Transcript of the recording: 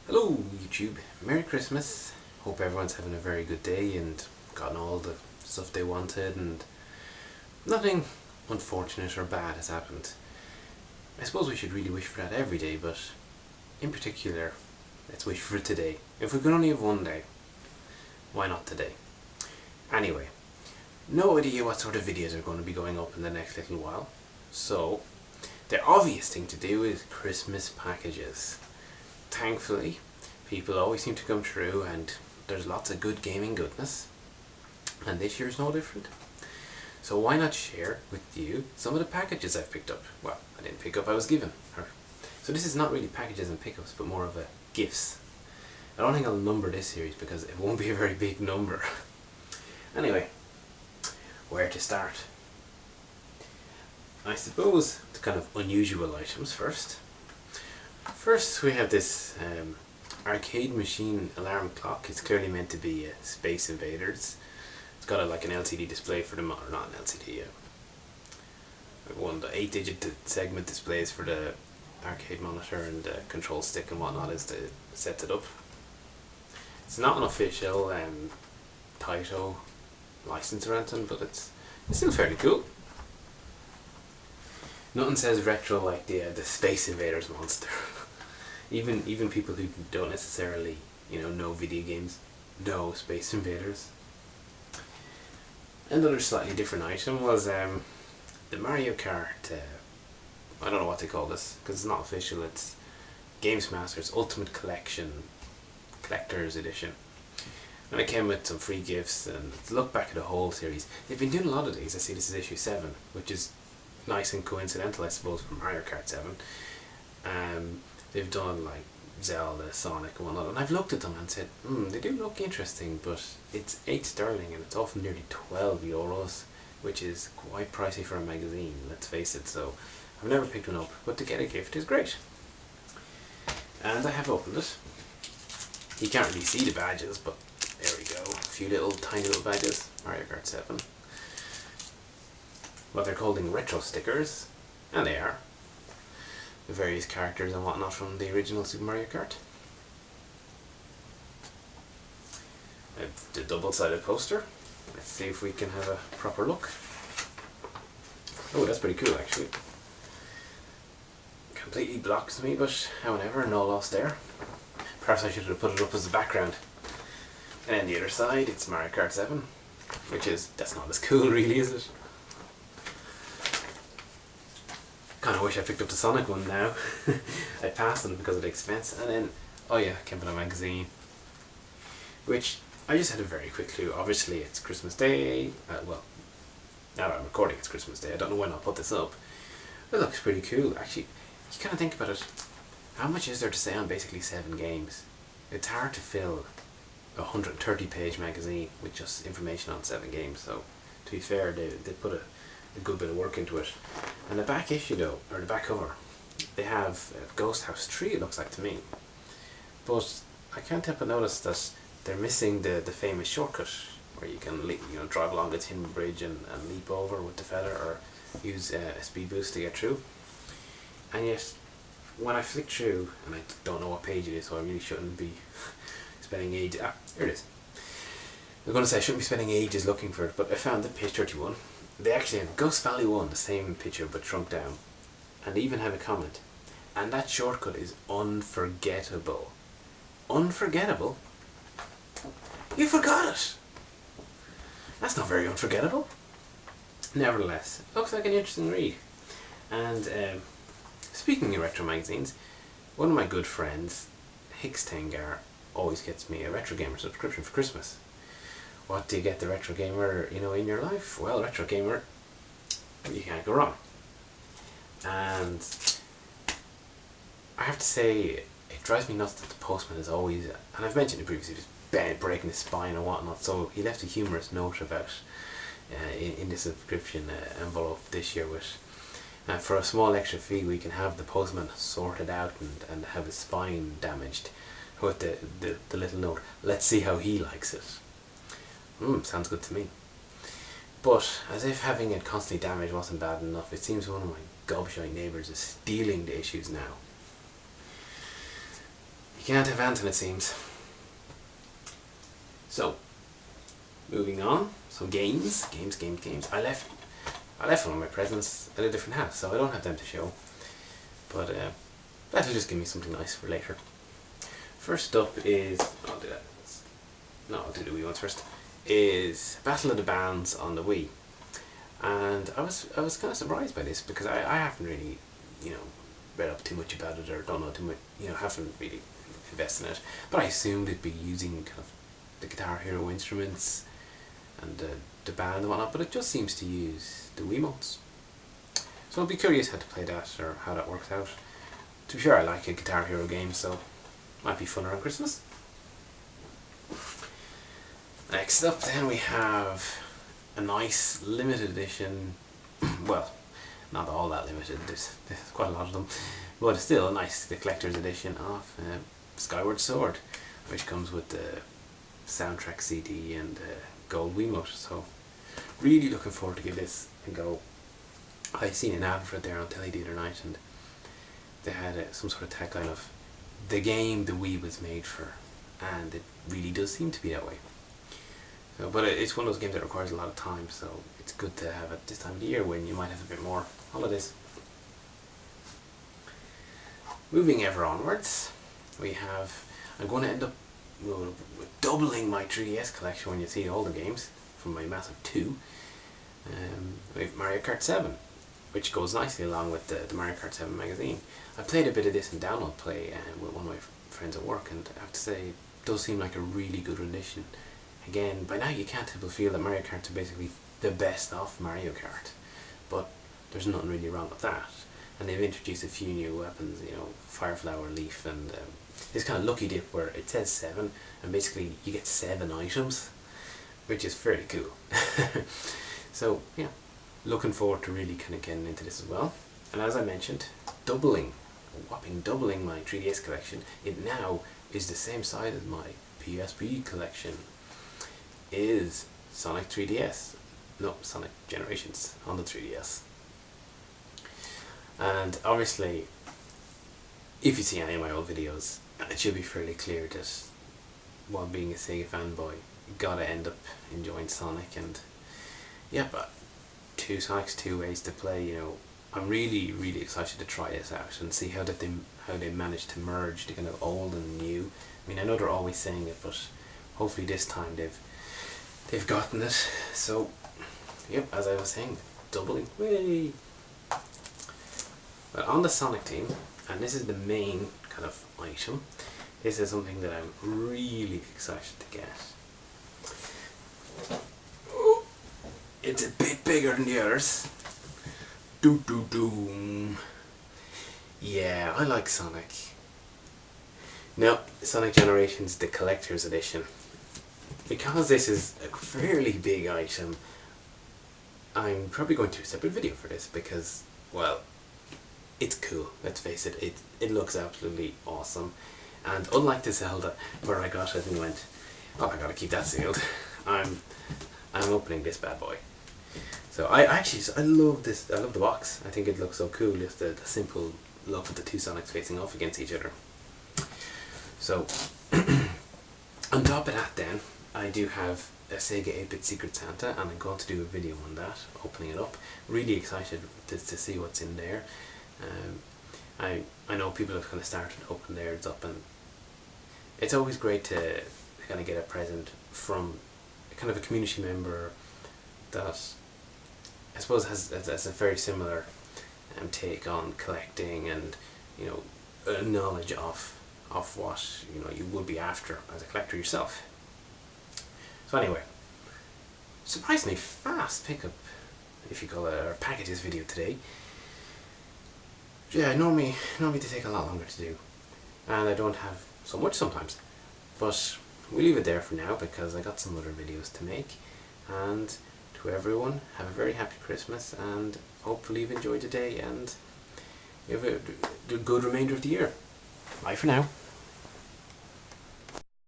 Hello YouTube, Merry Christmas. Hope everyone's having a very good day and gotten all the stuff they wanted and nothing unfortunate or bad has happened. I suppose we should really wish for that every day, but in particular, let's wish for today. If we could only have one day, why not today? Anyway, no idea what sort of videos are going to be going up in the next little while, so the obvious thing to do is Christmas packages. Thankfully, people always seem to come through and there's lots of good gaming goodness, and this year's no different. So why not share with you some of the packages I've picked up? Well, I didn't pick up, I was given. So this is not really packages and pickups, but more of a gifts. I don't think I'll number this series because it won't be a very big number. Anyway, where to start? I suppose the kind of unusual items first. First we have this arcade machine alarm clock. It's clearly meant to be Space Invaders. It's got like an LCD display for the or not an LCD, one the 8-digit segment displays for the arcade monitor, and the control stick and whatnot is to set it up. It's not an official Taito license or anything, but it's still fairly cool. Nothing says retro like the Space Invaders monster. even people who don't necessarily know video games know Space Invaders. Another slightly different item was the Mario Kart. I don't know what they call this because it's not official. It's Games Master's Ultimate Collection Collector's Edition, and it came with some free gifts. And look back at the whole series. They've been doing a lot of these. I see this is issue 7, which is nice and coincidental, I suppose, for Mario Kart 7. They've done like Zelda, Sonic and whatnot, and I've looked at them and said, they do look interesting, but it's 8 sterling and it's often nearly 12 euros, which is quite pricey for a magazine, let's face it. So I've never picked one up, but to get a gift is great. And I have opened it. You can't really see the badges, but there we go. A few little tiny little badges. Mario Kart 7. What they're calling retro stickers, and they are. The various characters and whatnot from the original Super Mario Kart. The double-sided poster. Let's see if we can have a proper look. Oh, that's pretty cool actually. Completely blocks me, but however, no loss there. Perhaps I should have put it up as a background. And then the other side, it's Mario Kart 7, that's not as cool really, is it? Kind of wish I picked up the Sonic one now. I passed them because of the expense. And then, oh yeah, came in a magazine, which I just had a very quick clue. Obviously it's Christmas Day. Well, now that I'm recording it's Christmas Day. I don't know when I'll put this up. It looks pretty cool. Actually, you kind of think about it. How much is there to say on basically 7 games? It's hard to fill a 130 page magazine with just information on 7 games. So to be fair, they put a good bit of work into it. And the back issue though, or the back cover, they have Ghost House 3, it looks like to me. But I can't help but notice that they're missing the famous shortcut where you can drive along the tin bridge and leap over with the feather, or use a speed boost to get through. And yet, when I flick through, and I don't know what page it is, so I really shouldn't be spending ages. Here it is. I was going to say I shouldn't be spending ages looking for it, but I found it, page 31. They actually have Ghost Valley 1, the same picture but shrunk down, and they even have a comment. And that shortcut is unforgettable. Unforgettable? You forgot it! That's not very unforgettable. Nevertheless, it looks like an interesting read. And speaking of retro magazines, one of my good friends, Hicks Tengar, always gets me a Retro Gamer subscription for Christmas. What do you get the Retro Gamer, in your life? Well, Retro Gamer, you can't go wrong. And I have to say, it drives me nuts that the postman is always, and I've mentioned it previously, just breaking his spine and whatnot. So he left a humorous note about in the subscription envelope this year with, for a small extra fee we can have the postman sorted out and have his spine damaged, with the little note, let's see how he likes it. Sounds good to me. But as if having it constantly damaged wasn't bad enough, it seems one of my gobshite neighbours is stealing the issues now. can't have Anton, it seems. So, moving on. Some games. I left one of my presents at a different house, so I don't have them to show. But that'll just give me something nice for later. First up is, I'll do that. No, I'll do the Wii ones first. Is Battle of the Bands on the Wii, and I was kind of surprised by this because I haven't really, read up too much about it or don't know too much, haven't really invested in it. But I assumed it'd be using kind of the Guitar Hero instruments and the band and whatnot, but it just seems to use the Wiimotes. So I'll be curious how to play that or how that works out. To be sure, I like a Guitar Hero game, so might be fun around Christmas. Next up then we have a nice limited edition, well, not all that limited, there's quite a lot of them, but it's still a nice, the collector's edition of Skyward Sword, which comes with the soundtrack CD and gold Wiimote, so really looking forward to give this a go. I seen an ad for it there on telly the other night, and they had some sort of tagline of the game the Wii was made for, and it really does seem to be that way. So, but it's one of those games that requires a lot of time, so it's good to have it this time of the year when you might have a bit more holidays. Moving ever onwards, we have, I'm going to end up doubling my 3DS collection when you see all the games from my massive 2. We have Mario Kart 7, which goes nicely along with the Mario Kart 7 magazine. I played a bit of this in download play with one of my friends at work, and I have to say it does seem like a really good rendition. Again, by now you can't help but feel that Mario Kart is basically the best of Mario Kart, but there's nothing really wrong with that. And they've introduced a few new weapons, Fireflower Leaf, and this kind of lucky dip where it says 7, and basically you get 7 items, which is fairly cool. So yeah, looking forward to really kind of getting into this as well. And as I mentioned, doubling my 3DS collection. It now is the same size as my PSP collection. Is Sonic 3DS. No, Sonic Generations on the 3DS. And obviously, if you see any of my old videos, it should be fairly clear that while being a Sega fanboy, you gotta end up enjoying Sonic. And yeah, but Sonic's 2 ways to play, I'm really excited to try this out and see how they managed to merge the kind of old and new. I mean, I know they're always saying it, but hopefully this time they've gotten it. So yep, as I was saying, doubling. Way. But on the Sonic team, and this is the main kind of item, this is something that I'm really excited to get. It's a bit bigger than the others. Yeah, I like Sonic. No, Sonic Generations, the collector's edition. Because this is a fairly big item, I'm probably going to do a separate video for this because, well, it's cool, let's face it, it looks absolutely awesome. And unlike the Zelda, where I got it and went, oh, I gotta keep that sealed, I'm opening this bad boy. So I love this, I love the box. I think it looks so cool, just the simple look of the two Sonics facing off against each other. So, on top of that then, I do have a Sega 8-bit Secret Santa, and I'm going to do a video on that, opening it up. Really excited to see what's in there. I know people have kind of started to open theirs up, and it's always great to kind of get a present from kind of a community member that I suppose has a very similar take on collecting and knowledge of what you would be after as a collector yourself. So anyway, surprisingly fast pickup, if you call it, or packages video today. Yeah, normally they take a lot longer to do, and I don't have so much sometimes, but we leave it there for now because I got some other videos to make. And to everyone, have a very happy Christmas, and hopefully you've enjoyed the day and you have a good remainder of the year. Bye for now.